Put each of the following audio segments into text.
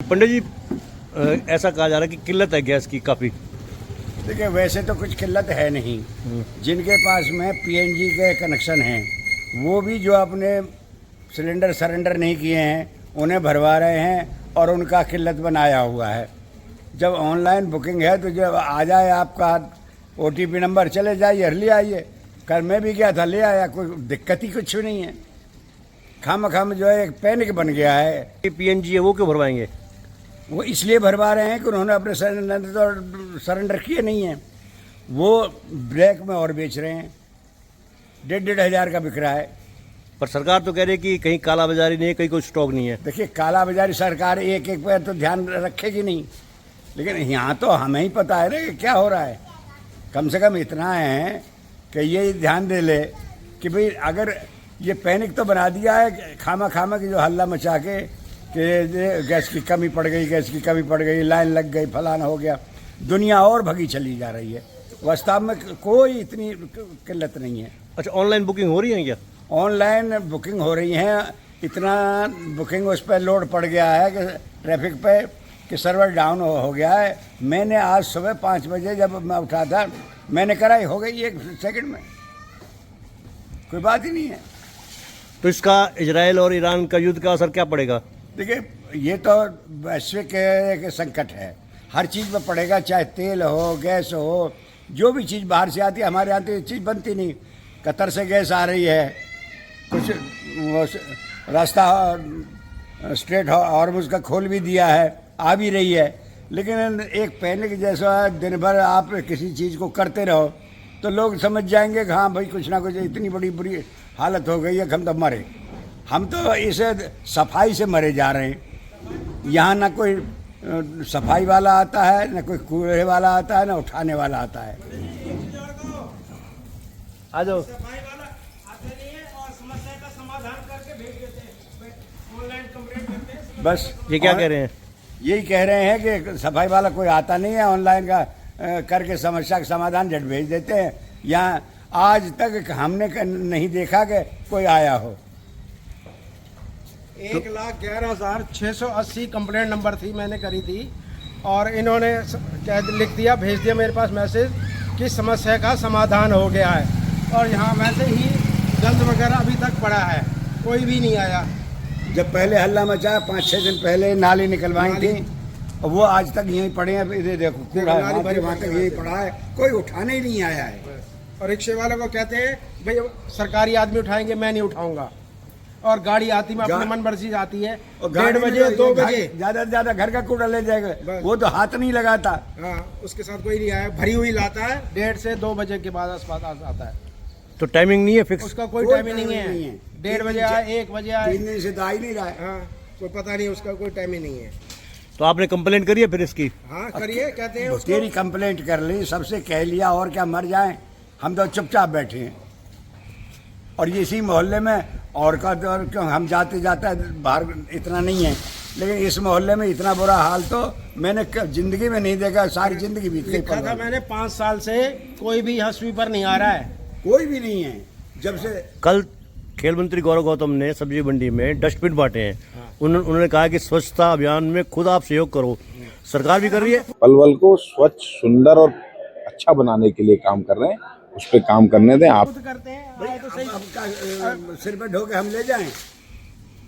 पंडित जी, ऐसा कहा जा रहा है कि किल्लत है गैस की काफ़ी। देखिए, वैसे तो कुछ किल्लत है नहीं। जिनके पास में पीएनजी के कनेक्शन हैं वो भी जो अपने सिलेंडर सरेंडर नहीं किए हैं उन्हें भरवा रहे हैं और उनका किल्लत बनाया हुआ है। जब ऑनलाइन बुकिंग है तो जब आ जाए आपका ओटीपी नंबर, चले जाइए ले आइए। कल मैं भी गया था, ले आया, कोई दिक्कत ही कुछ नहीं है। खाम जो है एक पैनिक बन गया है। पीएनजी है वो क्यों भरवाएंगे? वो इसलिए भरवा रहे हैं कि उन्होंने अपने सरेंडर किए नहीं हैं। वो ब्लैक में और बेच रहे हैं, 1,500 हज़ार का बिक रहा है। पर सरकार तो कह रही है कि कहीं काला बाजारी नहीं है, कहीं कोई स्टॉक नहीं है। देखिए, काला बाजारी सरकार एक एक पर तो ध्यान रखेगी नहीं, लेकिन यहाँ तो हमें ही पता है ना कि क्या हो रहा है। कम से कम इतना है कि ये ध्यान दे ले कि भाई अगर ये पैनिक तो बना दिया है खामा की जो हल्ला मचा के कि गैस की कमी पड़ गई, गैस की कमी पड़ गई, लाइन लग गई, फलाना हो गया, दुनिया और भगी चली जा रही है। वास्तव में कोई इतनी किल्लत नहीं है। अच्छा, ऑनलाइन बुकिंग हो रही है क्या? ऑनलाइन बुकिंग हो रही है। इतना बुकिंग उस पर लोड पड़ गया है कि ट्रैफिक पे कि सर्वर डाउन हो गया है। मैंने आज सुबह 5 बजे जब मैं उठा था, मैंने कराई, हो गई 1 सेकंड में, कोई बात ही नहीं है। तो इसका इजराइल और ईरान का युद्ध का असर क्या पड़ेगा? देखिए, ये तो वैश्विक एक संकट है, हर चीज़ में पड़ेगा, चाहे तेल हो, गैस हो, जो भी चीज़ बाहर से आती है। हमारे यहाँ तो ये चीज़ बनती नहीं। कतर से गैस आ रही है, कुछ रास्ता स्ट्रेट हॉर्मुज़ का खोल भी दिया है, आ भी रही है। लेकिन एक पैनिक जैसा दिन भर आप किसी चीज़ को करते रहो तो लोग समझ जाएंगे कि हाँ भाई कुछ ना कुछ इतनी बड़ी बुरी हालत हो गई है, हम तो मरे। हम तो इसे सफाई से मरे जा रहे हैं। यहाँ ना कोई सफाई वाला आता है, ना कोई कूड़े वाला आता है, ना उठाने वाला आता है। आ जाओ। सफाई वाला आते नहीं है और समस्या का समाधान करके भेज देते हैं, ऑनलाइन कंप्लेंट करते हैं। बस ये क्या कह रहे हैं? यही कह रहे हैं कि सफाई वाला कोई आता नहीं है, ऑनलाइन का करके समस्या का समाधान झट भेज देते हैं। यहाँ आज तक हमने नहीं देखा कि कोई आया हो। 1,11,680 कंप्लेंट नंबर थी, मैंने करी थी और इन्होंने लिख दिया, भेज दिया मेरे पास मैसेज कि समस्या का समाधान हो गया है। और यहाँ वैसे ही जल्द वगैरह अभी तक पड़ा है, कोई भी नहीं आया। जब पहले हल्ला मचा 5-6 दिन पहले नाली निकलवाई थी, और वो आज तक यहीं पड़े हैं। इधर देखो कूड़ा वहाँ तक यही पड़ा है, कोई उठाने ही नहीं आया है। और रिक्शे वालों को कहते हैं भाई सरकारी आदमी उठाएंगे, मैं नहीं उठाऊंगा। और गाड़ी आती में अपने मन मर्जी आती है, 1:30 बजे 2 बजे ज्यादा से ज्यादा घर का कूड़ा ले जाएगा, वो तो हाथ नहीं लगाता। हाँ, उसके साथ कोई नहीं आया, भरी हुई लाता है। 1:30 से 2 बजे के बाद आसपास आता है। तो टाइमिंग नहीं है फिक्स? उसका कोई टाइमिंग नहीं है। 1:30 बजे आए, 1 बजे आए, 3 दिन से तो आ ही नहीं रहा है। हाँ, कोई पता नहीं, उसका कोई टाइमिंग नहीं है। तो आपने कंप्लेंट करी है फिर इसकी? हाँ करिए, कहते हैं उसको। तेरी कंप्लेंट कर ली, सबसे कह लिया, और क्या मर जाएं। हम तो चुपचाप बैठे हैं। और इसी मोहल्ले में और का तो क्यों, हम जाते जाते बाहर इतना नहीं है, लेकिन इस मोहल्ले में इतना बुरा हाल तो मैंने जिंदगी में नहीं देखा। सारी जिंदगी बीत गई। लिखा था मैंने 5 साल से, कोई भी यहाँ स्वीपर नहीं आ रहा है, कोई भी नहीं है। जब से कल खेल मंत्री गौरव गौतम ने सब्जी मंडी में डस्टबिन बांटे हैं। उन्होंने कहा कि स्वच्छता अभियान में खुद आप सहयोग करो। सरकार भी कर रही है। पलवल को स्वच्छ, सुंदर और अच्छा बनाने के लिए काम कर रहे हैं, उस पर काम करने दें। आप खुद करते हैं। भाई तो सही सिर पे ढो के हम ले जाएं?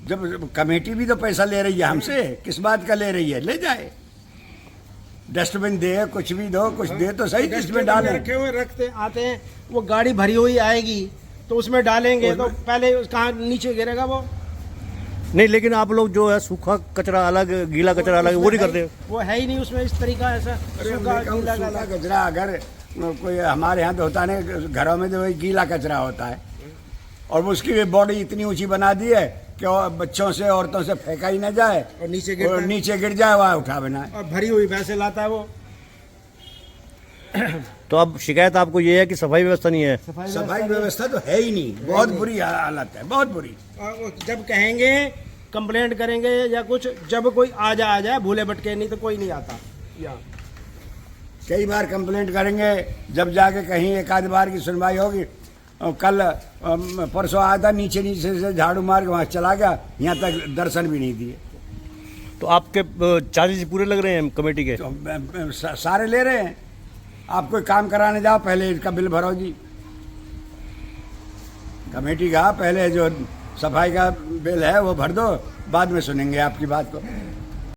जब कमेटी भी तो पैसा ले रही है हमसे, किस बात का ले रही है? ले जाए, डस्टबिन दे, कुछ भी दो, कुछ दे तो सही, जिसमें डालें। रखे हुए रखते आते हैं, वो गाड़ी भरी हुई आएगी तो उसमें डालेंगे, तो पहले कहाँ नीचे गिरेगा वो? नहीं, लेकिन आप लोग जो है सूखा कचरा अलग, गीला कचरा अलग, वो नहीं करते? वो है ही नहीं उसमें इस तरीका ऐसा। सूखा गीला सूखा कचरा अगर कोई हमारे यहाँ तो होता नहीं, घरों में तो वही गीला कचरा होता है। और उसकी भी बॉडी इतनी ऊंची बना दी है कि बच्चों से, औरतों से फेंका ही ना जाए, और नीचे गिर जाए, वहाँ उठा बना। और भरी हुई भैंसे लाता है वो। तो अब शिकायत आपको ये है कि सफाई व्यवस्था नहीं है? सफाई व्यवस्था तो है ही नहीं, बहुत बुरी हालत है, बहुत बुरी। और वो जब कहेंगे कंप्लेंट करेंगे या कुछ, जब कोई आ जाए भूले भटके, नहीं तो कोई नहीं आता यहाँ। कई बार कंप्लेंट करेंगे, जब जाके कहीं एक आध बार की सुनवाई होगी। कल परसों आया था, नीचे से झाड़ू मार के वहाँ चला गया, यहाँ तक दर्शन भी नहीं दिए। तो आपके चार्जेस पूरे लग रहे हैं कमेटी के? तो सारे ले रहे हैं। आप कोई काम कराने जाओ पहले इसका बिल भरो जी, कमेटी का पहले जो सफाई का बिल है वो भर दो, बाद में सुनेंगे आपकी बात को।